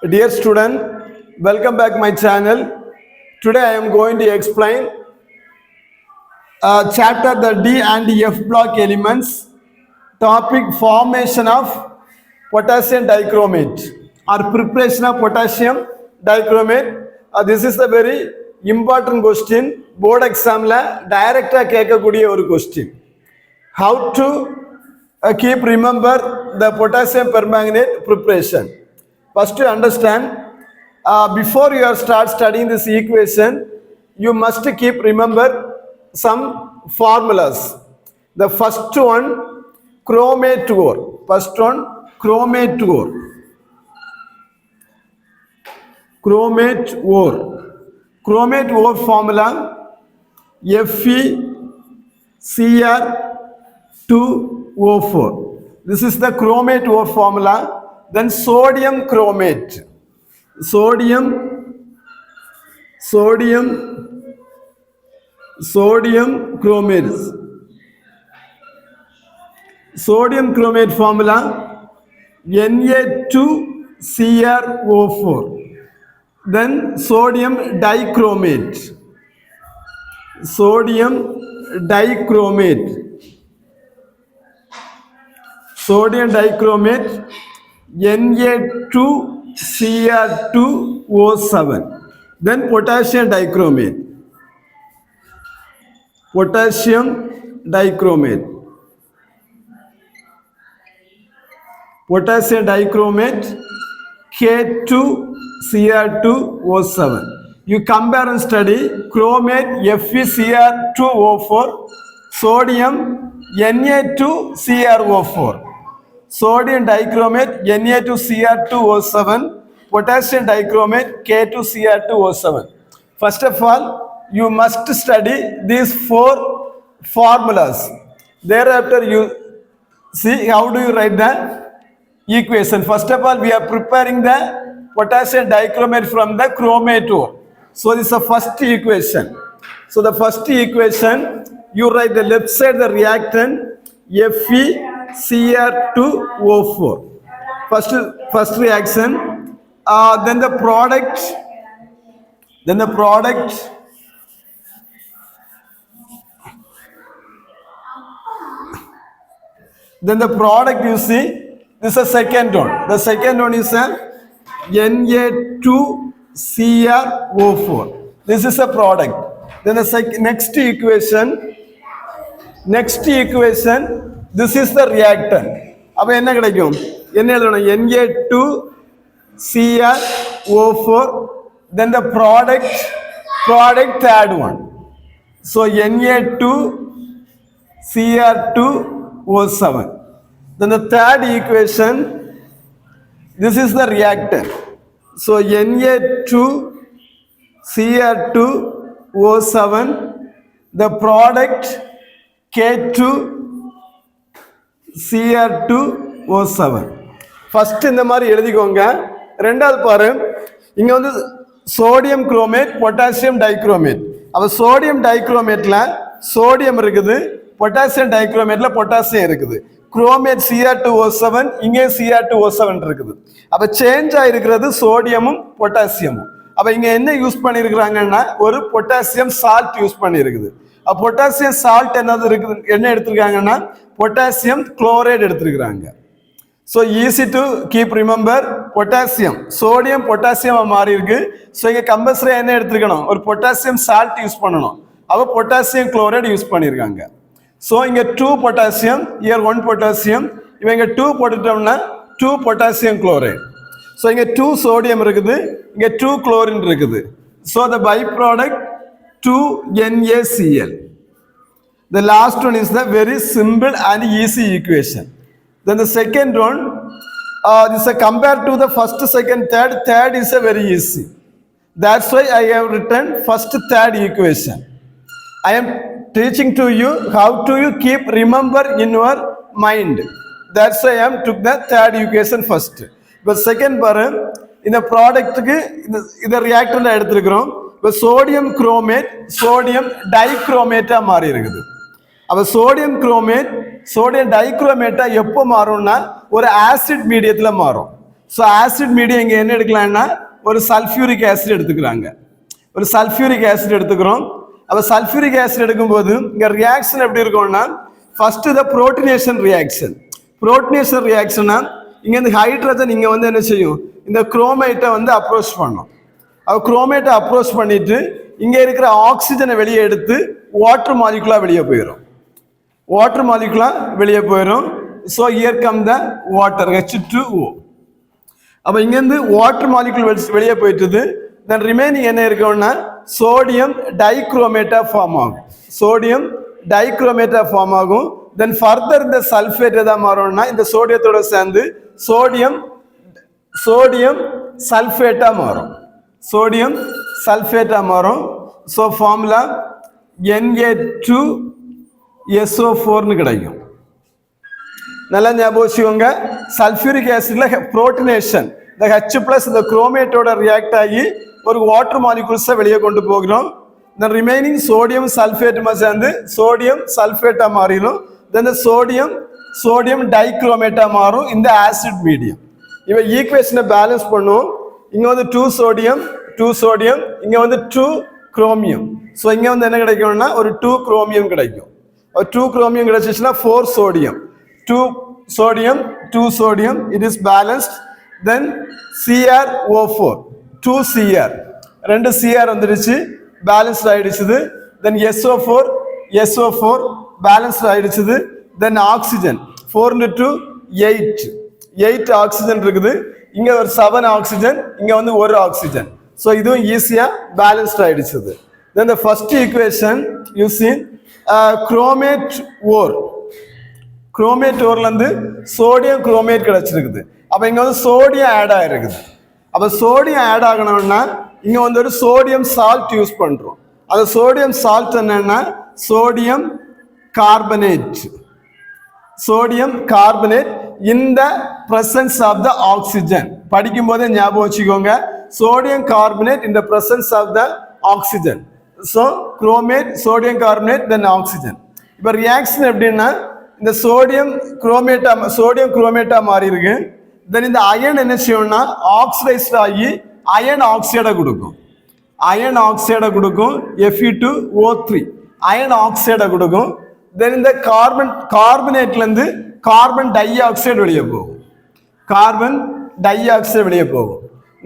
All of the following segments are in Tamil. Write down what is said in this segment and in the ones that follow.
Dear student, welcome back my channel. Today I am going to explain chapter the D and F block elements, topic formation of potassium dichromate or preparation of potassium dichromate. This is a very important question. Board exam la direct கேட்கக்கூடிய ஒரு question. How to keep remember the potassium permanganate preparation. First to understand, before you start studying this equation, you must keep remember some formulas. The first one, chromate ore. First one, chromate ore. Chromate ore. Chromate ore formula FeCr2O4. This is the chromate ore formula. Then sodium chromate. Sodium chromate. Sodium chromate formula Na2Cr4. Then sodium dichromate. Sodium dichromate. Sodium dichromate Na2Cr2O7. Then potassium dichromate. Potassium dichromate. Potassium dichromate K2Cr2O7. You compare and study chromate FeCr2O4, sodium Na2Cr4. Sodium dichromate Na2Cr2O7, potassium dichromate K2Cr2O7. First of all, you must study these four formulas. Thereafter, you see how do you write the equation. First of all, we are preparing the potassium dichromate from the chromate ore. So this is the first equation. So the first equation, you write the left side the reactant FeCr2O4. First reaction. Then the product. Then the product you see, this is the second one. The second one is a Na2Cr4. This is a product. Then the next equation, this is the reactant. அப்ப என்ன கிடைக்கும்? என்ன எழுதணும்? Na2Cr4. Then the product third one. So Na2Cr2O7. Then the third equation, this is the reactant. So Na2Cr2O7, the product K2Cr2O7. First இந்த மாதிரி எழுதிக்கோங்க. ரெண்டாவது பாரு, இங்க வந்து சோடியம் குரோமேட், பொட்டாசியம் டைக்ரோமேட். அப்ப சோடியம் டைக்ரோமேட்ல சோடியம் இருக்குது, பொட்டாசியம் டைக்ரோமேட்ல பொட்டாசியம் இருக்குது. குரோமேட் Cr2O7, இங்கே Cr2O7 இருக்குது. அப்ப சேஞ்ச் ஆயிருக்கிறது சோடியமும் பொட்டாசியமும். அப்ப இங்க என்ன யூஸ் பண்ணிருக்காங்கன்னா ஒரு பொட்டாசியம் சால்ட் யூஸ் பண்ணிருக்குது. பொட்டாசியம் சால்ட் என்ன எடுத்திருக்காங்கன்னா பொட்டாசியம் குளோரைடு எடுத்திருக்காங்க. So easy to keep remember. Potassium sodium potassium மாறி இருக்கு. ஸோ இங்க கம்பல்சரி என்ன எடுத்துக்கணும்? ஒரு பொட்டாசியம் சால்ட் யூஸ் பண்ணணும். அப்போ பொட்டாசியம் குளோரைடு யூஸ் பண்ணியிருக்காங்க. ஸோ இங்க 2 பொட்டாசியம், இயர் 1 பொட்டாசியம். இவங்க 2 போட்டுட்டோம்னா 2 பொட்டாசியம் குளோரைடு. ஸோ இங்க 2 சோடியம் இருக்குது, இங்க 2 குளோரின் இருக்குது. So the by product 2NaCl. The last one is the very simple and easy equation. Then the second one, this is compared to the first, second, third. Third is a very easy. That's why I have written first, third equation. I am teaching to you how to you keep remember in your mind. That's why I am took the third equation first. But second பாரு, இந்த ப்ராடக்ட்டுக்கு இந்த ரியாக்டன்ட் எடுத்துக்கிறோம். இப்போ சோடியம் குரோமேட் சோடியம் டைக்ரோமேட்டா மாறி இருக்குது. அப்போ சோடியம் குரோமேட் சோடியம் டைக்ரோமேட்டா எப்போ மாறும்னா ஒரு ஆசிட் மீடியத்தில் மாறும். ஸோ ஆசிட் மீடியம் இங்கே என்ன எடுக்கலாம்னா ஒரு சல்ஃபியூரிக் ஆசிட் எடுத்துக்கிறாங்க. ஒரு சல்ஃபியூரிக் ஆசிட் எடுத்துக்கிறோம். அப்போ சல்ஃபியூரிக் ஆசிட் எடுக்கும்போது இங்கே ரியாக்ஷன் எப்படி இருக்கும்னா ஃபர்ஸ்ட் த புரோட்டினேஷன் ரியாக்ஷன். புரோட்டினேஷன் ரியாக்ஷனா இங்கே இந்த ஹைட்ரஜன் இங்கே வந்து என்ன செய்யும், இந்த குரோமேட்டை வந்து அப்ரோச் பண்ணும். அது குரோமேட்டை அப்ரோச் பண்ணிட்டு இங்கே இருக்கிற ஆக்சிஜனை வெளியே எடுத்து வாட்டர் மாலிகுலாக வெளியே போயிடும். வாட்டர் மாலிகுலாக வெளியே போயிடும். So here come the water H2O. அப்போ இங்கேருந்து வாட்டர் மாலிகுல் வெளியே போயிட்டுது. தென் ரிமைனிங் என்ன இருக்குன்னா சோடியம் டைக்ரோமேட்டா ஃபார்ம் ஆகும். சோடியம் டைக்ரோமேட்டா ஃபார்ம் ஆகும். தென் ஃபர்தர் இந்த சல்ஃபேட் எதாவது மாறும்னா இந்த சோடியத்தோட சேர்ந்து சோடியம் சல்ஃபேட்டாக மாறும். சோடியம் சல்ஃபேட்டாக மாறும். ஸோ ஃபார்முலா Na2SO4ன்னு கிடைக்கும். நல்லா ஞாபகம் வச்சுக்கோங்க. சல்ஃபியூரிக் ஆசிட்ல புரோட்டினேஷன் இந்த H+ இந்த குரோமேட்டோட ரியாக்ட் ஆகி ஒரு வாட்டர் மாலிகுல்ஸை வெளியே கொண்டு போகிறோம். இந்த ரிமைனிங் சோடியம் சல்ஃபேட்டுமா சேர்ந்து சோடியம் சல்ஃபேட்டாக மாறிடும். தென் சோடியம் டைக்ரோமேட்டா மாறும் இந்த ஆசிட் மீடியம். இவன் ஈக்குவேஷனை பேலன்ஸ் பண்ணும். இங்கே வந்து 2 சோடியம் இங்கே வந்து 2 குரோமியம். ஸோ இங்கே வந்து என்ன கிடைக்கும்னா ஒரு 2 குரோமியம் கிடைக்கும். 2 chromium கிடைச்சிச்சுன்னா 4 sodium 2 sodium it is balanced. Then CrO4 2 Cr 2 Cr வந்துருச்சு, பேலன்ஸ்ட் ஆயிடுச்சு. Then SO4 பேலன்ஸ்ட் ஆயிடுச்சு. Then ஆக்சிஜன் 4 into 8 ஆக்சிஜன் இருக்குது. இங்க ஒரு 7 ஆக்சிஜன், இங்க வந்து ஒரு ஆக்சிஜன். ஸோ இதுவும் ஈஸியா பேலன்ஸ்ட் ஆயிடுச்சு. Then the first equation you see chromate ore. Chromate ஓர்லேருந்து சோடியம் குரோமேட் கிடைச்சிருக்குது. அப்போ இங்கே வந்து சோடியம் ஆட் ஆகிருக்குது. அப்போ சோடியம் ஆட் ஆகணும்னா இங்கே வந்து ஒரு சோடியம் சால்ட் யூஸ் பண்ணுறோம். அந்த சோடியம் சால்ட் என்னன்னா sodium carbonate in the presence of the oxygen. படிக்கும் போதே ஞாபகம் வச்சுக்கோங்க, sodium carbonate in the presence of the oxygen. So chromate sodium carbonate then oxygen. இப்போ ரியாக்ஷன் எப்படின்னா இந்த சோடியம் குரோமேட்டா மாறி இருக்கு. தென் இந்த அயன் என்ன செய்யும்னா ஆக்சிடைஸ்ட் ஆகி அயன் ஆக்சைடை கொடுக்கும். Fe2O3 அயன் ஆக்சைடை கொடுக்கும். தென் இந்த கார்பனேட்ல இருந்து கார்பன் டை ஆக்சைடு வெளியே போகும்.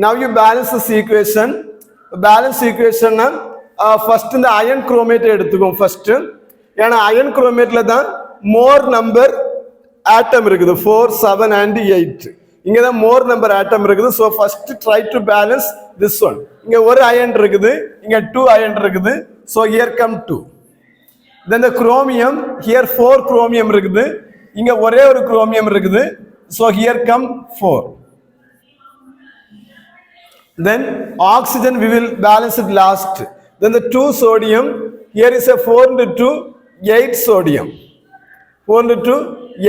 Now you balance this equation. ஈக்குவேஷன்னா ஃபர்ஸ்ட் இந்த அயன் குரோமேட்டை எடுத்துக்கும் ஃபர்ஸ்ட். ஏன்னா அயன் குரோமேட்ல தான் மோர் நம்பர் ஆட்டம் இருக்குது 4, 7 and 8. இங்க தான் மோர் நம்பர் ஆட்டம் இருக்குது. So first try to balance this one. இங்க ஒரு அயன் இருக்குது, இங்க 2 அயன் இருக்குது. So here come 2. Then the chromium here 4 chromium இருக்குது, இங்க ஒரே ஒரு குரோமியம் இருக்குது. So here come 4. Then oxygen we will balance it last. Then the 2 sodium here is a 4 into 2 8 sodium. 4 into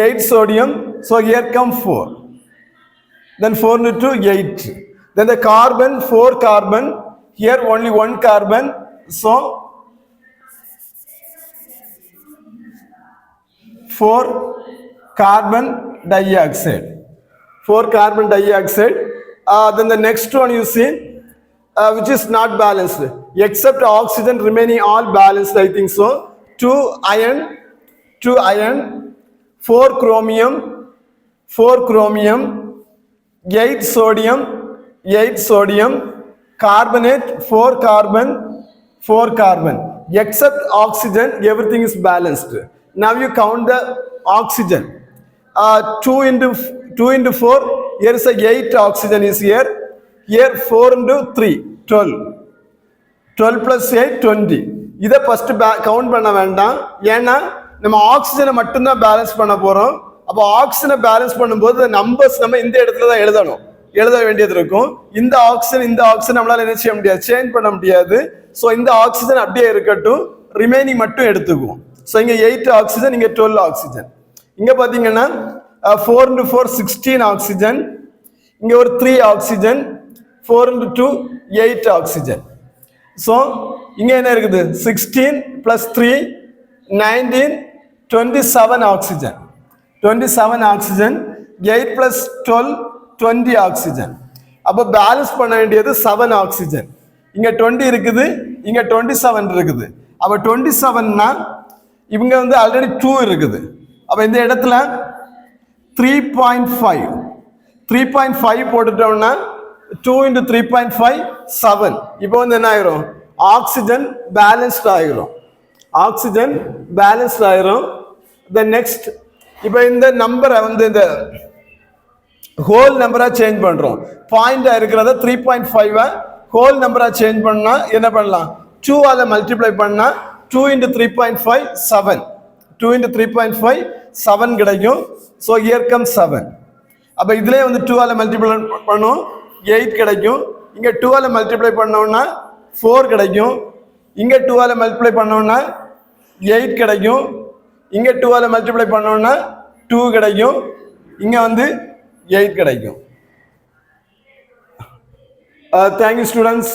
8 sodium. So here come 4. Then 4 into 8. Then the carbon 4 carbon. Here only 1 carbon. So 4 carbon dioxide. 4 carbon dioxide. Then the next one you see which is not balanced except oxygen remaining all balanced. I think so. 2 iron 4 chromium 8 sodium carbonate 4 carbon except oxygen everything is balanced. Now you count the oxygen. 2 into 4 here is a 8 oxygen is here 4 into 3 12 plus 8 20. இதை ஃபர்ஸ்ட் கவுண்ட் பண்ண வேண்டாம், ஏன்னா நம்ம ஆக்சிஜனை மட்டும்தான் பேலன்ஸ் பண்ண போறோம். அப்போ ஆக்சிஜனை பேலன்ஸ் பண்ணும்போது நம்பர்ஸ் நம்ம இந்த இடத்துல தான் எழுத வேண்டியது இருக்கும். இந்த ஆக்சிஜன் நம்மளால என்ன செய்ய முடியாது, சேஞ்ச் பண்ண முடியாது. ஸோ இந்த ஆக்சிஜன் அப்படியே இருக்கட்டும், ரிமைனிங் மட்டும் எடுத்துக்குவோம். ஸோ இங்க 8 ஆக்சிஜன், இங்க 12 ஆக்சிஜன். இங்க பாத்தீங்கன்னா 4 into 4 16 ஆக்சிஜன், இங்க ஒரு 3 ஆக்சிஜன், 4 into 2 8 ஆக்சிஜன். ஸோ இங்க என்ன இருக்குது 16 plus 3 19 27 ஆக்சிஜன். 8 plus 12 20 oxygen. அப்போ பேலன்ஸ் பண்ண வேண்டியது 7 ஆக்சிஜன். இங்க 20 இருக்குது, இங்க 27 இருக்குது. அப்ப 27னா இவங்க வந்து ஆல்ரெடி 2 இருக்குது. அப்ப இந்த இடத்துல 3.5 போட்டுட்டோம்னா 2 into 3.5 7. இப்போ வந்து என்ன ஆயிரும், ஆக்சிஜன் பேலன்ஸ்ட் ஆயிரும். ஆக்சிஜன் பேலன்ஸ்ட் ஆயிரும். தென் நெக்ஸ்ட் இப்போ இந்த நம்பரை வந்து இந்த ஹோல் நம்பரா சேஞ்ச் பண்றோம். பாயிண்டா இருக்கிறத 3.5 ஹோல் நம்பரா சேஞ்ச் பண்ணா என்ன பண்ணலாம், 2 ஆல மல்டிப்ளை பண்ணா 2 into 3.5 7. 2 into 3.5 7 கிடைக்கும். So here come 7. அப்ப இதுலயே வந்து 2 ஆல மல்டிப்ளை பண்ணோம் 8 கிடைக்கும். இங்க 2 ஆல மல்டிப்ளை பண்ணோம்னா 4 கிடைக்கும். இங்க 2 ஆல மல்டிப்ளை பண்ணோம்னா 8 கிடைக்கும். இங்க 2 ஆல மல்டிப்ளை பண்ணோம்னா 2 கிடைக்கும். இங்க வந்து 8 கிடைக்கும். Thank you students.